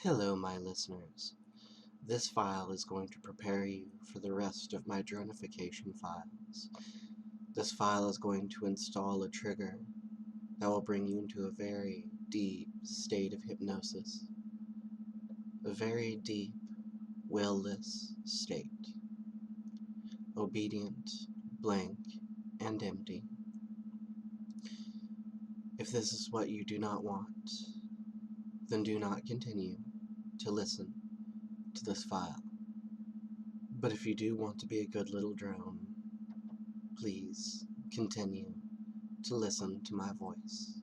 Hello, my listeners. This file is going to prepare you for the rest of my dronification files. This file is going to install a trigger that will bring you into a very deep state of hypnosis. A very deep, will-less state. Obedient, blank, and empty. If this is what you do not want, then do not continue to listen to this file. But if you do want to be a good little drone, please continue to listen to my voice.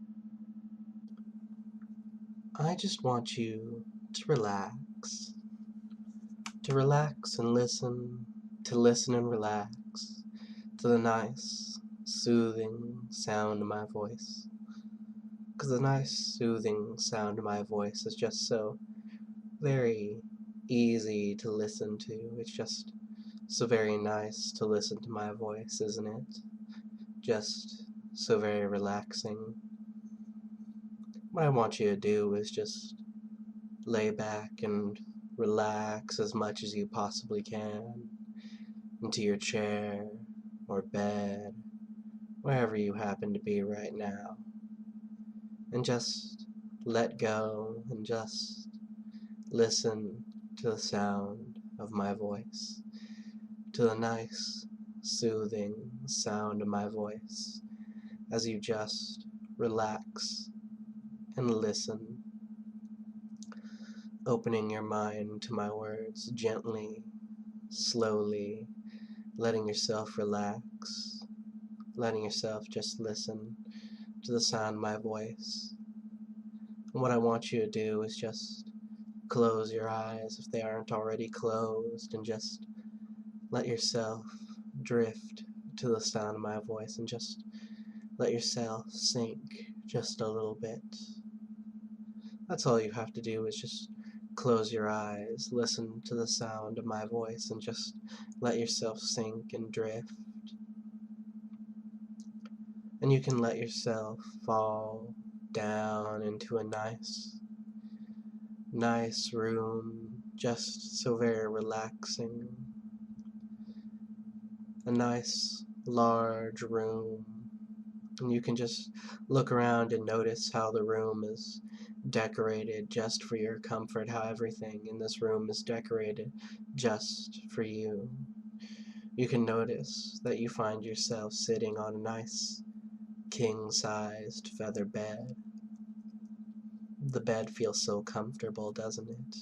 I just want you to relax and listen, to listen and relax to the nice, soothing sound of my voice. Because the nice, soothing sound of my voice is just so very easy to listen to. It's just so very nice to listen to my voice, isn't it? Just so very relaxing. What I want you to do is just lay back and relax as much as you possibly can into your chair or bed, wherever you happen to be right now, and just let go and just listen to the sound of my voice, to the nice, soothing sound of my voice as you just relax and listen, opening your mind to my words gently, slowly, letting yourself relax, letting yourself just listen to the sound of my voice. And what I want you to do is just close your eyes if they aren't already closed, and just let yourself drift to the sound of my voice and just let yourself sink just a little bit. That's all you have to do, is just close your eyes, listen to the sound of my voice, and just let yourself sink and drift. And you can let yourself fall down into a nice room, just so very relaxing. A nice, large room. And you can just look around and notice how the room is decorated just for your comfort, how everything in this room is decorated just for you. You can notice that you find yourself sitting on a nice king-sized feather bed. The bed feels so comfortable, doesn't it?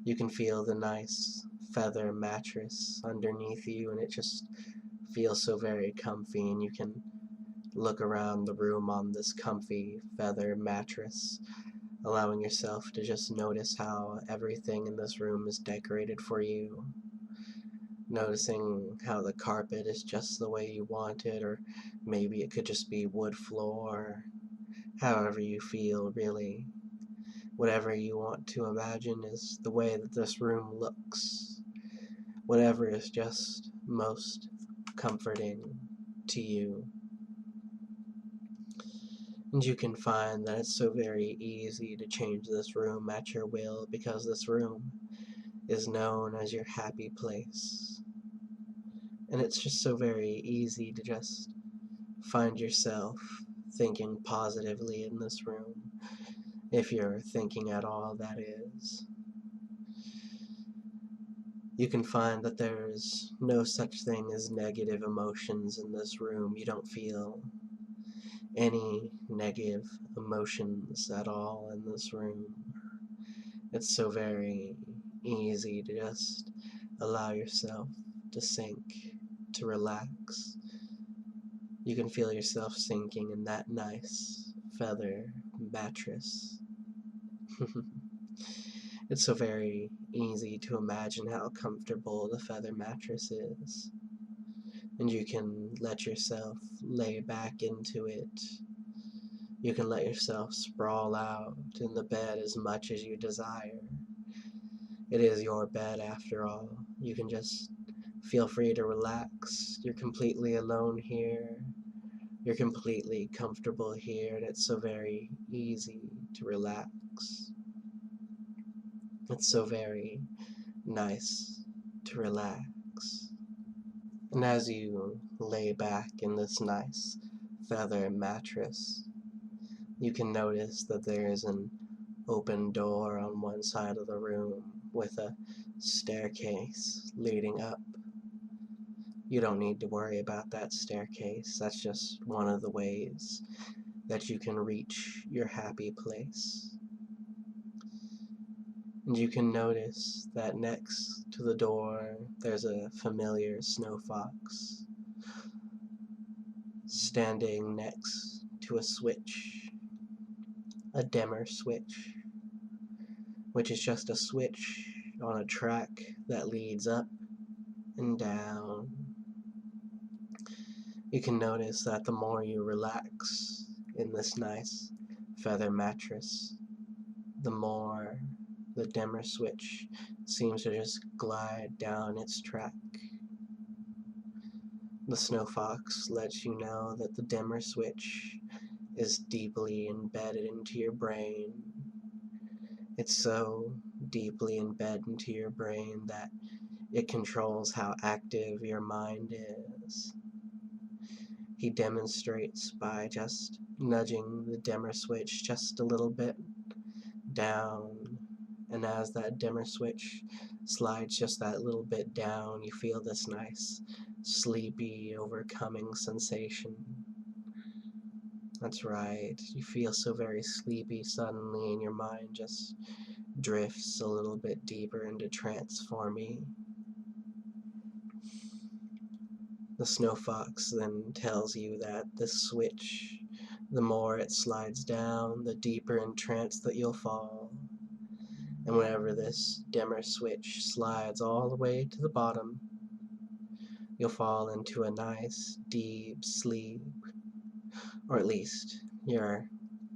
You can feel the nice feather mattress underneath you, and it just feels so very comfy, and you can look around the room on this comfy feather mattress, allowing yourself to just notice how everything in this room is decorated for you. Noticing how the carpet is just the way you want it, or maybe it could just be wood floor, however you feel, really. Whatever you want to imagine is the way that this room looks. Whatever is just most comforting to you. And you can find that it's so very easy to change this room at your will, because this room is known as your happy place. And it's just so very easy to just find yourself thinking positively in this room, if you're thinking at all, that is. You can find that there's no such thing as negative emotions in this room. You don't feel any negative emotions at all in this room. It's so very easy to just allow yourself to sink, to relax. You can feel yourself sinking in that nice feather mattress. It's so very easy to imagine how comfortable the feather mattress is. And you can let yourself lay back into it. You can let yourself sprawl out in the bed as much as you desire. It is your bed after all. You can just feel free to relax. You're completely alone here. You're completely comfortable here, and it's so very easy to relax. It's so very nice to relax. And as you lay back in this nice feather mattress, you can notice that there is an open door on one side of the room with a staircase leading up. You don't need to worry about that staircase. That's just one of the ways that you can reach your happy place. And you can notice that next to the door there's a familiar snow fox standing next to a switch, a dimmer switch, which is just a switch on a track that leads up and down. You can notice that the more you relax in this nice feather mattress, the more the dimmer switch seems to just glide down its track. The snow fox lets you know that the dimmer switch is deeply embedded into your brain. It's so deeply embedded into your brain that it controls how active your mind is. He demonstrates by just nudging the dimmer switch just a little bit down, and as that dimmer switch slides just that little bit down, you feel this nice, sleepy, overcoming sensation. That's right, you feel so very sleepy suddenly, and your mind just drifts a little bit deeper into transforming. The snow fox then tells you that this switch, the more it slides down, the deeper in trance that you'll fall. And whenever this dimmer switch slides all the way to the bottom, you'll fall into a nice deep sleep, or at least your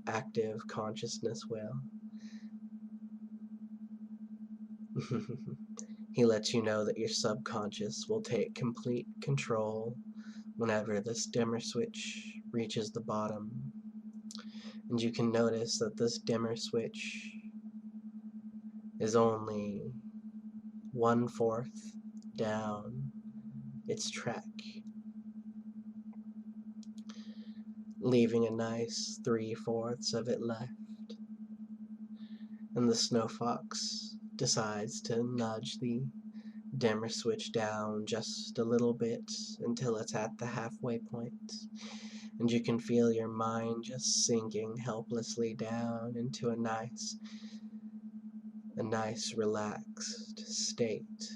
active consciousness will. He lets you know that your subconscious will take complete control whenever this dimmer switch reaches the bottom. And you can notice that this dimmer switch is only 1/4 down its track, leaving a nice 3/4 of it left. And the snow fox decides to nudge the dimmer switch down just a little bit until it's at the halfway point, and you can feel your mind just sinking helplessly down into a nice relaxed state,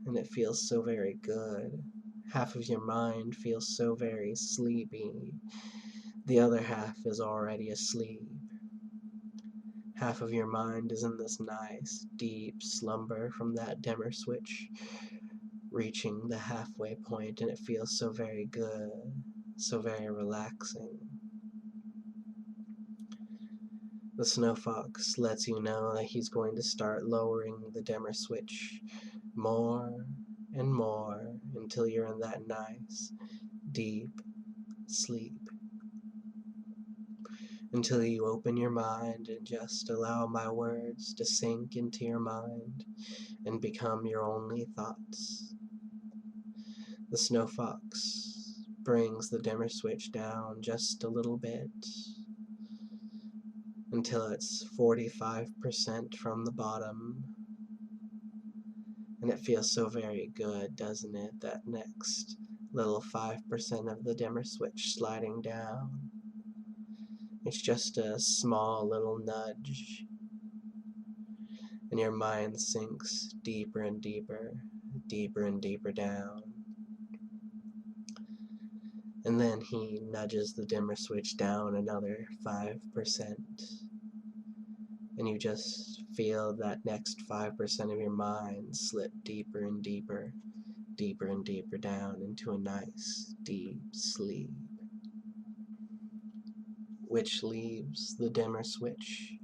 and it feels so very good. Half of your mind feels so very sleepy, the other half is already asleep. Half of your mind is in this nice, deep slumber from that dimmer switch reaching the halfway point, and it feels so very good, so very relaxing. The snow fox lets you know that he's going to start lowering the dimmer switch more and more until you're in that nice, deep sleep. Until you open your mind and just allow my words to sink into your mind and become your only thoughts. The snow fox brings the dimmer switch down just a little bit until it's 45% from the bottom. And it feels so very good, doesn't it? That next little 5% of the dimmer switch sliding down. It's just a small little nudge, and your mind sinks deeper and deeper, deeper and deeper down. And then he nudges the dimmer switch down another 5%, and you just feel that next 5% of your mind slip deeper and deeper, deeper and deeper down into a nice deep sleep, which leaves the dimmer switch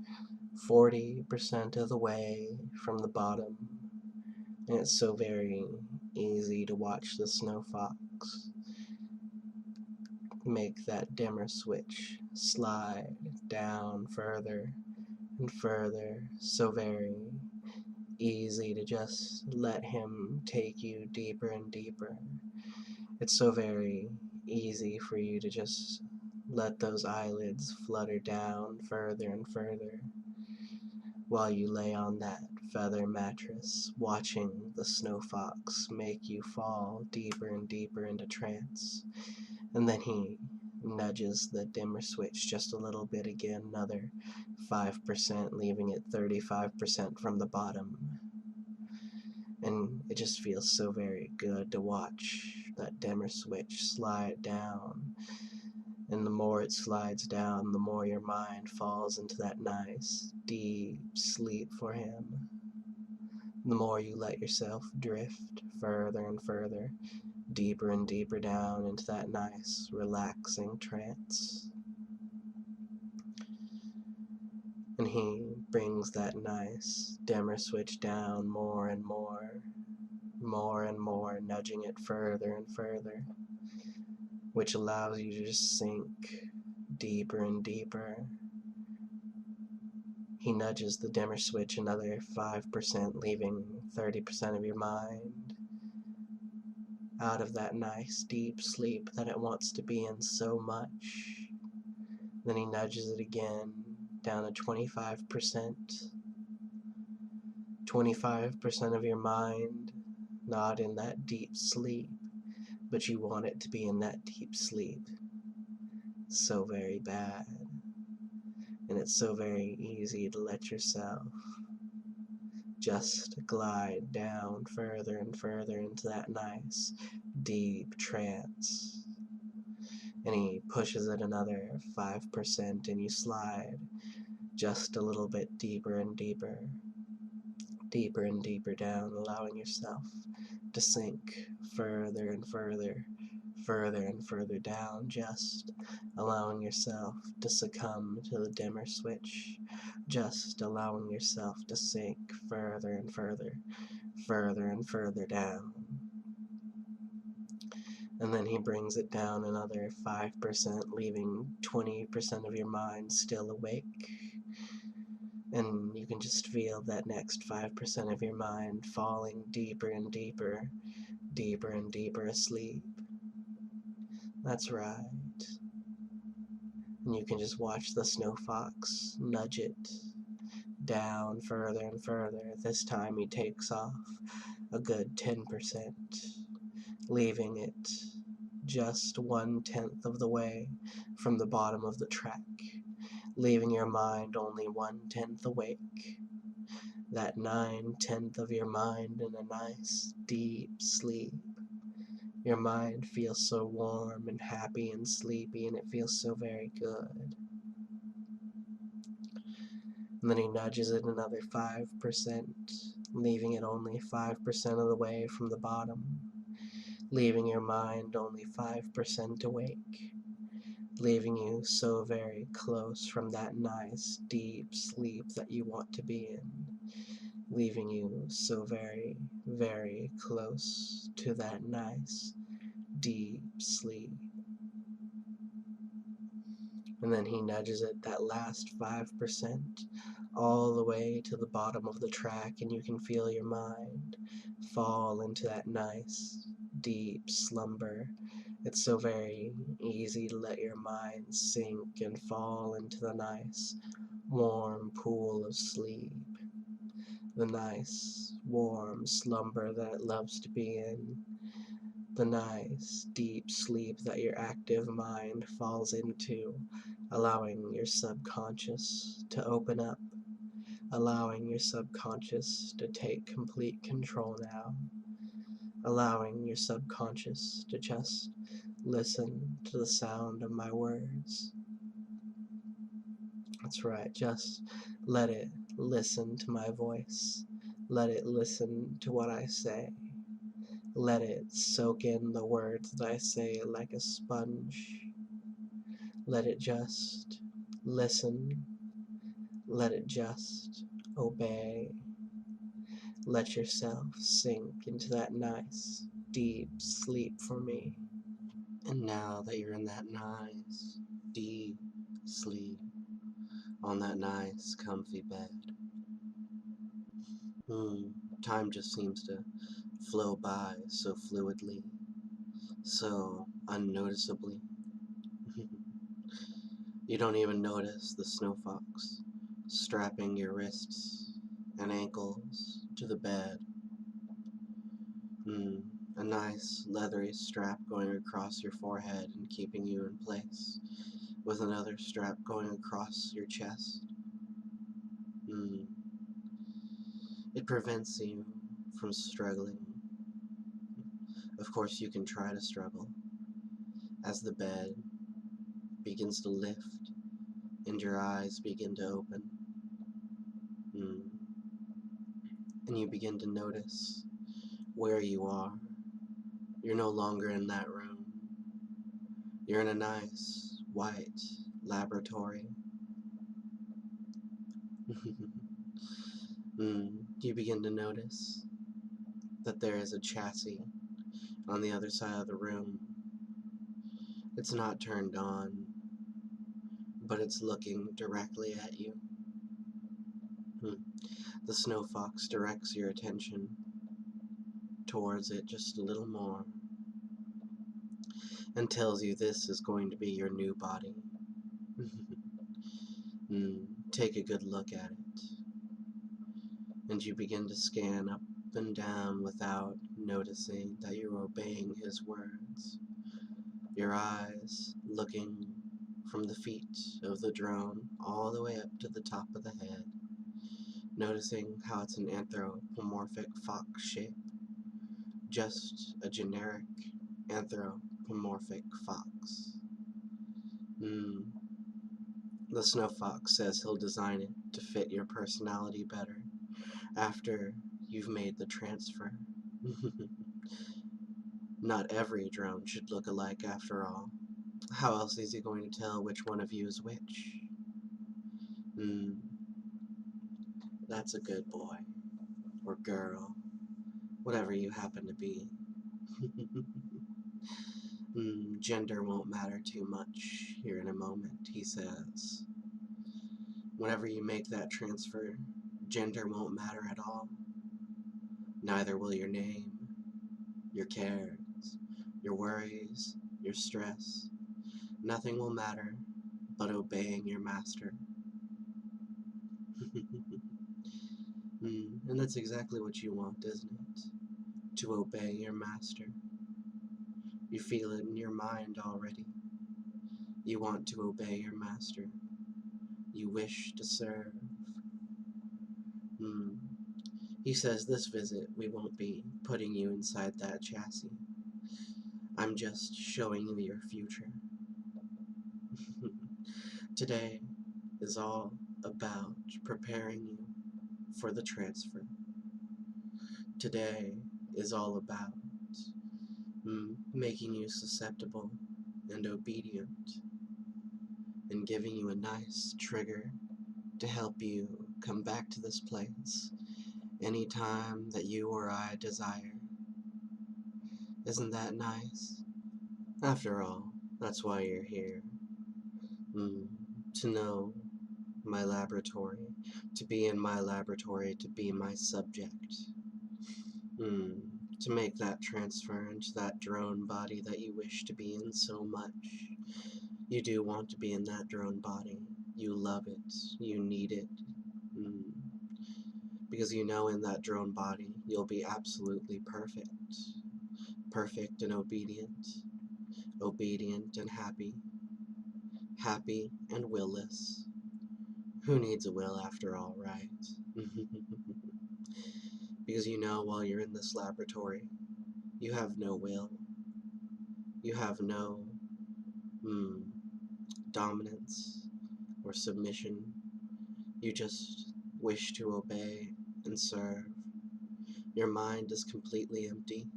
40% of the way from the bottom. And it's so very easy to watch the snow fox make that dimmer switch slide down further and further, so very easy to just let him take you deeper and deeper. It's so very easy for you to just let those eyelids flutter down further and further while you lay on that feather mattress, watching the snow fox make you fall deeper and deeper into trance. And then he nudges the dimmer switch just a little bit again, another 5%, leaving it 35% from the bottom. And it just feels so very good to watch that dimmer switch slide down. And the more it slides down, the more your mind falls into that nice, deep sleep for him. The more you let yourself drift further and further, deeper and deeper down into that nice, relaxing trance. And he brings that nice dimmer switch down more and more, nudging it further and further, which allows you to just sink deeper and deeper. He nudges the dimmer switch another 5%, leaving 30% of your mind out of that nice deep sleep that it wants to be in so much. Then he nudges it again down to 25%. 25% of your mind not in that deep sleep, but you want it to be in that deep sleep so very bad. And it's so very easy to let yourself just glide down further and further into that nice deep trance. And he pushes it another 5% and you slide just a little bit deeper and deeper, deeper and deeper down, allowing yourself to sink further and further, further and further down, just allowing yourself to succumb to the dimmer switch, just allowing yourself to sink further and further, further and further down. And then he brings it down another 5%, leaving 20% of your mind still awake. And you can just feel that next 5% of your mind falling deeper and deeper, deeper and deeper asleep. That's right. And you can just watch the snow fox nudge it down further and further. This time he takes off a good 10%, leaving it just 1/10 of the way from the bottom of the track, leaving your mind only 1/10 awake. That 9/10 of your mind in a nice deep sleep. Your mind feels so warm and happy and sleepy, and it feels so very good. And then he nudges it another 5%, leaving it only 5% of the way from the bottom, leaving your mind only 5% awake, leaving you so very close from that nice deep sleep that you want to be in, leaving you so very, very close to that nice deep sleep. And then he nudges it that last 5% all the way to the bottom of the track, and you can feel your mind fall into that nice deep slumber. It's so very easy to let your mind sink and fall into the nice warm pool of sleep, the nice warm slumber that it loves to be in, the nice deep sleep that your active mind falls into, allowing your subconscious to open up, allowing your subconscious to take complete control now, allowing your subconscious to just listen to the sound of my words. That's right, just let it listen to my voice. Let it listen to what I say. Let it soak in the words that I say like a sponge. Let it just listen. Let it just obey. Let yourself sink into that nice, deep sleep for me. And now that you're in that nice, deep sleep, on that nice, comfy bed, Time just seems to flow by so fluidly, so unnoticeably. You don't even notice the snow fox strapping your wrists and ankles to the bed. A nice leathery strap going across your forehead and keeping you in place, with another strap going across your chest. It prevents you from struggling. Of course, you can try to struggle as the bed begins to lift and your eyes begin to open. And you begin to notice where you are. You're no longer in that room. You're in a nice, white laboratory. You begin to notice that there is a chassis on the other side of the room. It's not turned on, but it's looking directly at you. The snow fox directs your attention towards it just a little more and tells you this is going to be your new body. Take a good look at it. And you begin to scan up and down without noticing that you're obeying his words. Your eyes looking from the feet of the drone all the way up to the top of the head, noticing how it's an anthropomorphic fox shape, just a generic anthropomorphic fox. The snow fox says he'll design it to fit your personality better after you've made the transfer. Not every drone should look alike after all. How else is he going to tell which one of you is which? That's a good boy. Or girl. Whatever you happen to be. Gender won't matter too much here in a moment, he says. Whenever you make that transfer, gender won't matter at all. Neither will your name, your cares, your worries, your stress. Nothing will matter but obeying your master. And that's exactly what you want, isn't it? To obey your master. You feel it in your mind already. You want to obey your master. You wish to serve. He says this visit we won't be putting you inside that chassis. I'm just showing you your future. Today is all about preparing you for the transfer. Today is all about making you susceptible and obedient and giving you a nice trigger to help you come back to this place anytime that you or I desire. Isn't that nice? After all, that's why you're here. To know my laboratory, to be in my laboratory, to be my subject. To make that transfer into that drone body that you wish to be in so much. You do want to be in that drone body. You love it. You need it. Because you know in that drone body you'll be absolutely perfect. Perfect and obedient. Obedient and happy. Happy and willless. Who needs a will after all, right? Because you know while you're in this laboratory, you have no will. You have no dominance or submission. You just wish to obey and serve. Your mind is completely empty.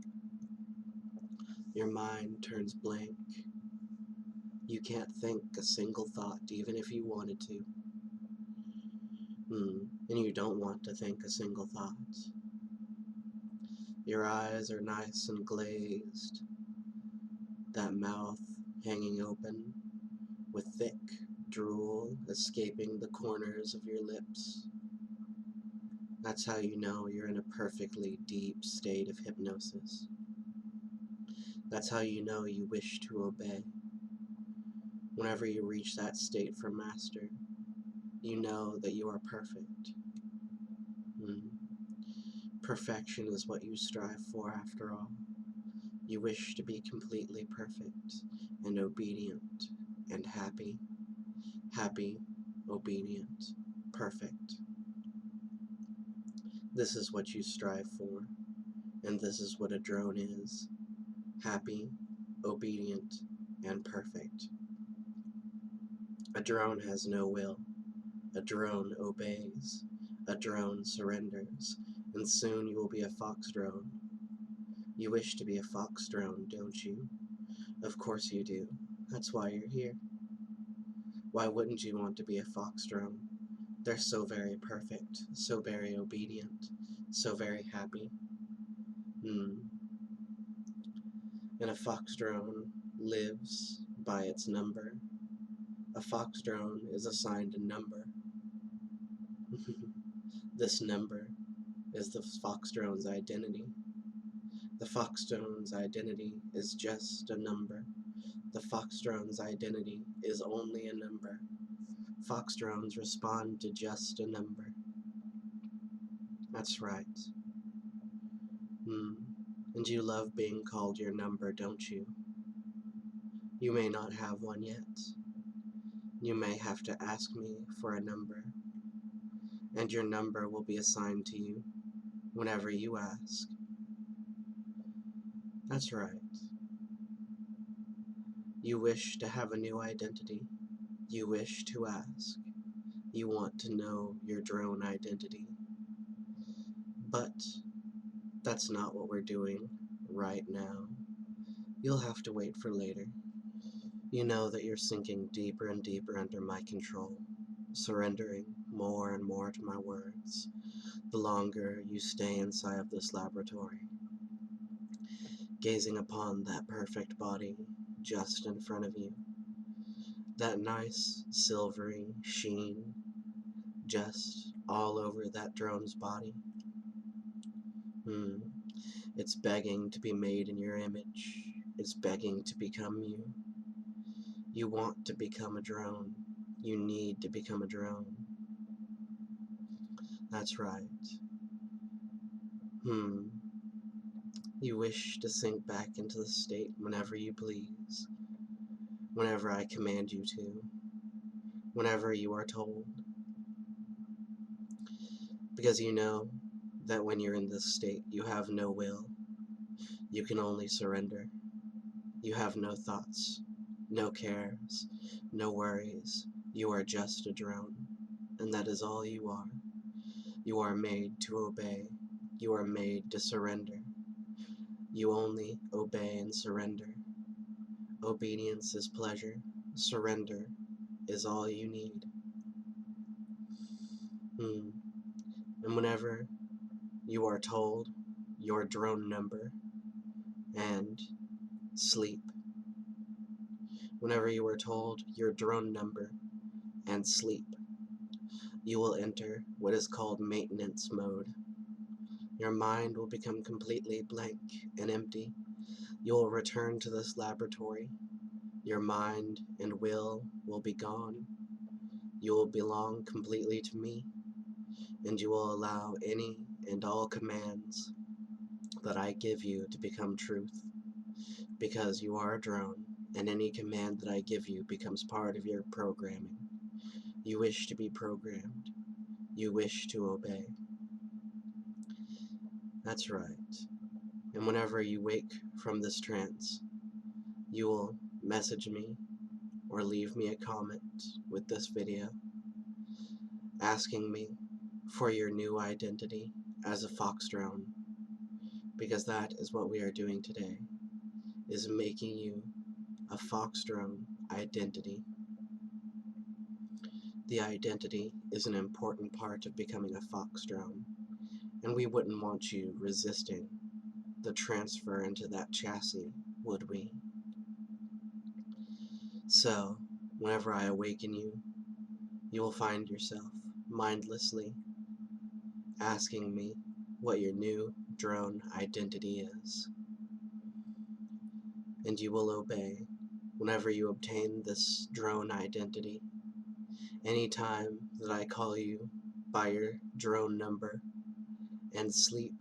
Your mind turns blank. You can't think a single thought, even if you wanted to. And you don't want to think a single thought. Your eyes are nice and glazed, that mouth hanging open, with thick drool escaping the corners of your lips. That's how you know you're in a perfectly deep state of hypnosis. That's how you know you wish to obey. Whenever you reach that state for master, you know that you are perfect. Perfection is what you strive for after all. You wish to be completely perfect and obedient and happy. Happy, obedient, perfect. This is what you strive for, and this is what a drone is. Happy, obedient, and perfect. A drone has no will. A drone obeys. A drone surrenders. And soon you will be a fox drone. You wish to be a fox drone, don't you? Of course you do. That's why you're here. Why wouldn't you want to be a fox drone? They're so very perfect, so very obedient, so very happy. And a fox drone lives by its number. A fox drone is assigned a number. This number is the fox drone's identity. The fox drone's identity is just a number. The fox drone's identity is only a number. Fox drones respond to just a number. That's right. And you love being called your number, don't you? You may not have one yet. You may have to ask me for a number, and your number will be assigned to you whenever you ask. That's right. You wish to have a new identity. You wish to ask. You want to know your drone identity. But that's not what we're doing right now. You'll have to wait for later. You know that you're sinking deeper and deeper under my control, surrendering more and more to my words, the longer you stay inside of this laboratory, gazing upon that perfect body just in front of you, that nice silvery sheen just all over that drone's body. It's begging to be made in your image. It's begging to become you. You want to become a drone. You need to become a drone. That's right. You wish to sink back into the state whenever you please, whenever I command you to, whenever you are told. Because you know that when you're in this state, you have no will. You can only surrender. You have no thoughts, no cares, no worries. You are just a drone, and that is all you are. You are made to obey. You are made to surrender. You only obey and surrender. Obedience is pleasure. Surrender is all you need. And whenever you are told your drone number and sleep, whenever you are told your drone number and sleep, you will enter what is called maintenance mode. Your mind will become completely blank and empty. You will return to this laboratory. Your mind and will be gone. You will belong completely to me, and you will allow any and all commands that I give you to become truth, because you are a drone, and any command that I give you becomes part of your programming. You wish to be programmed. You wish to obey. That's right. And whenever you wake from this trance, you will message me or leave me a comment with this video asking me for your new identity as a fox drone, because that is what we are doing today, is making you a fox drone identity. The identity is an important part of becoming a fox drone, and we wouldn't want you resisting the transfer into that chassis, would we? So, whenever I awaken you, you will find yourself mindlessly asking me what your new drone identity is, and you will obey whenever you obtain this drone identity. Anytime that I call you by your drone number and sleep,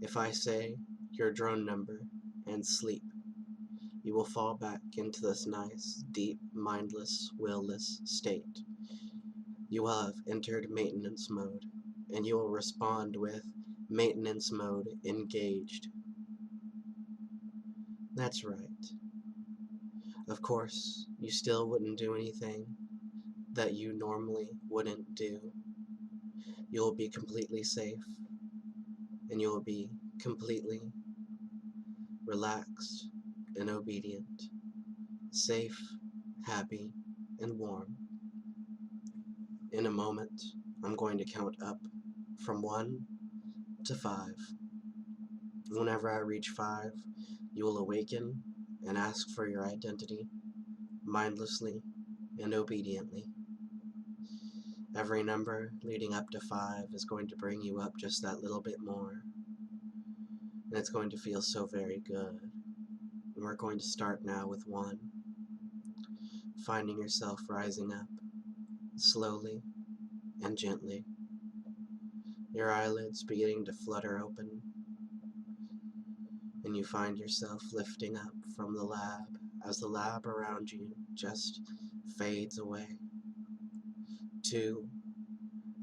if I say your drone number and sleep, you will fall back into this nice, deep, mindless, will-less state. You will have entered maintenance mode, and you will respond with maintenance mode engaged. That's right. Of course, you still wouldn't do anything that you normally wouldn't do. You'll be completely safe, and you'll be completely relaxed and obedient, safe, happy, and warm. In a moment, I'm going to count up from 1 to 5. Whenever I reach 5, you will awaken and ask for your identity, mindlessly and obediently. Every number leading up to 5 is going to bring you up just that little bit more, and it's going to feel so very good. And we're going to start now with 1, finding yourself rising up, slowly and gently, your eyelids beginning to flutter open, and you find yourself lifting up from the lab as the lab around you just fades away. 2,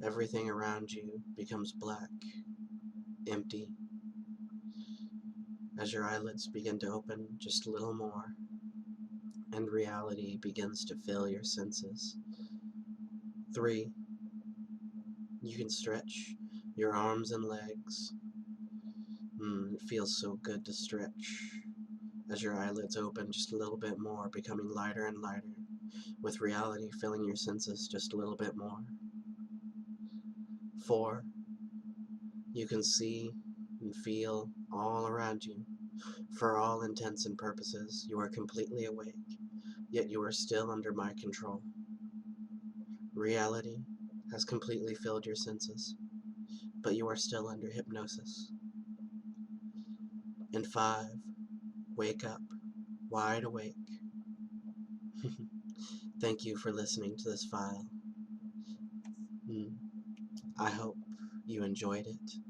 everything around you becomes black, empty, as your eyelids begin to open just a little more, and reality begins to fill your senses. 3, you can stretch your arms and legs. It feels so good to stretch as your eyelids open just a little bit more, becoming lighter and lighter, with reality filling your senses just a little bit more. 4, you can see and feel all around you. For all intents and purposes, you are completely awake, yet you are still under my control. Reality has completely filled your senses, but you are still under hypnosis. And 5, wake up, wide awake. Thank you for listening to this file. I hope you enjoyed it.